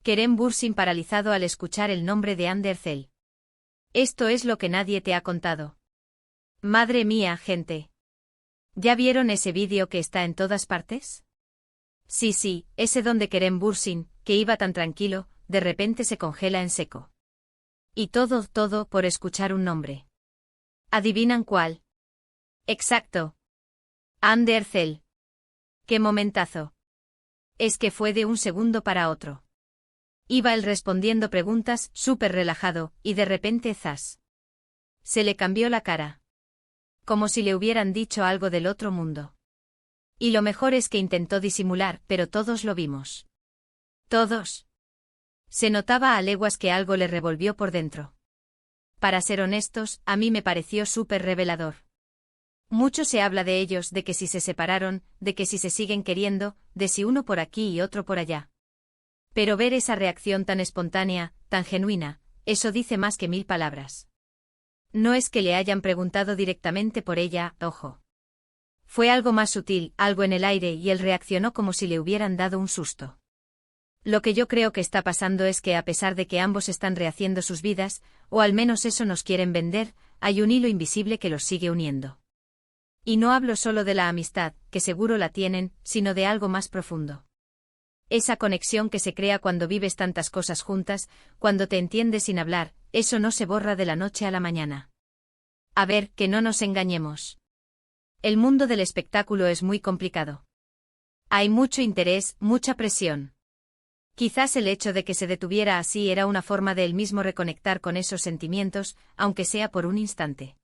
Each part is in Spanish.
Kerem Bürsin paralizado al escuchar el nombre de Andercel. Esto es lo que nadie te ha contado. Madre mía, gente. ¿Ya vieron ese vídeo que está en todas partes? Sí, ese donde Kerem Bürsin, que iba tan tranquilo, de repente se congela en seco. Y todo por escuchar un nombre. ¿Adivinan cuál? Exacto. Andercel. ¡Qué momentazo! Es que fue de un segundo para otro. Iba él respondiendo preguntas, súper relajado, y de repente ¡zas! Se le cambió la cara. Como si le hubieran dicho algo del otro mundo. Y lo mejor es que intentó disimular, pero todos lo vimos. Todos. Se notaba a leguas que algo le revolvió por dentro. Para ser honestos, a mí me pareció súper revelador. Mucho se habla de ellos, de que si se separaron, de que si se siguen queriendo, de si uno por aquí y otro por allá. Pero ver esa reacción tan espontánea, tan genuina, eso dice más que 1000 palabras. No es que le hayan preguntado directamente por ella, ojo. Fue algo más sutil, algo en el aire, y él reaccionó como si le hubieran dado un susto. Lo que yo creo que está pasando es que a pesar de que ambos están rehaciendo sus vidas, o al menos eso nos quieren vender, hay un hilo invisible que los sigue uniendo. Y no hablo solo de la amistad, que seguro la tienen, sino de algo más profundo. Esa conexión que se crea cuando vives tantas cosas juntas, cuando te entiendes sin hablar, eso no se borra de la noche a la mañana. A ver, que no nos engañemos. El mundo del espectáculo es muy complicado. Hay mucho interés, mucha presión. Quizás el hecho de que se detuviera así era una forma de él mismo reconectar con esos sentimientos, aunque sea por un instante.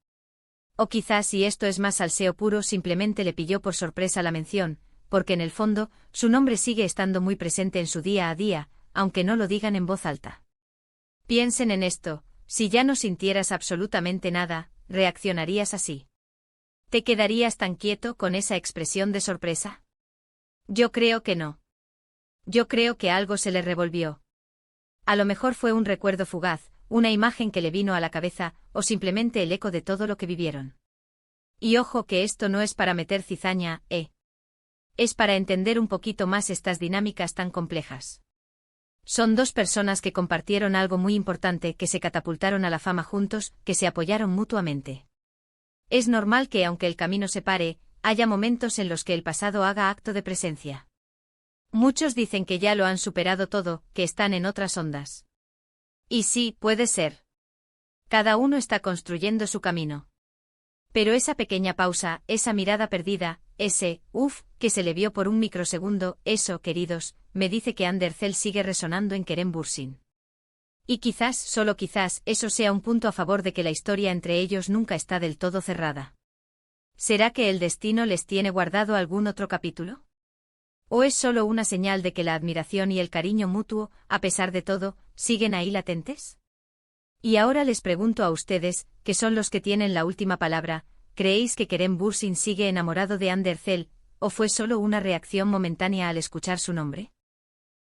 O quizás, si esto es más salseo puro, simplemente le pilló por sorpresa la mención, porque en el fondo, su nombre sigue estando muy presente en su día a día, aunque no lo digan en voz alta. Piensen en esto, si ya no sintieras absolutamente nada, ¿reaccionarías así? ¿Te quedarías tan quieto con esa expresión de sorpresa? Yo creo que no. Yo creo que algo se le revolvió. A lo mejor fue un recuerdo fugaz, una imagen que le vino a la cabeza, o simplemente el eco de todo lo que vivieron. Y ojo que esto no es para meter cizaña, Es para entender un poquito más estas dinámicas tan complejas. Son dos personas que compartieron algo muy importante, que se catapultaron a la fama juntos, que se apoyaron mutuamente. Es normal que, aunque el camino separe, haya momentos en los que el pasado haga acto de presencia. Muchos dicen que ya lo han superado todo, que están en otras ondas. Y sí, puede ser. Cada uno está construyendo su camino. Pero esa pequeña pausa, esa mirada perdida, ese que se le vio por un microsegundo, eso, queridos, me dice que Andercel sigue resonando en Kerem Bürsin. Y quizás, solo quizás, eso sea un punto a favor de que la historia entre ellos nunca está del todo cerrada. ¿Será que el destino les tiene guardado algún otro capítulo? ¿O es solo una señal de que la admiración y el cariño mutuo, a pesar de todo, siguen ahí latentes? Y ahora les pregunto a ustedes, que son los que tienen la última palabra, ¿creéis que Kerem Bürsin sigue enamorado de Andercel, o fue solo una reacción momentánea al escuchar su nombre?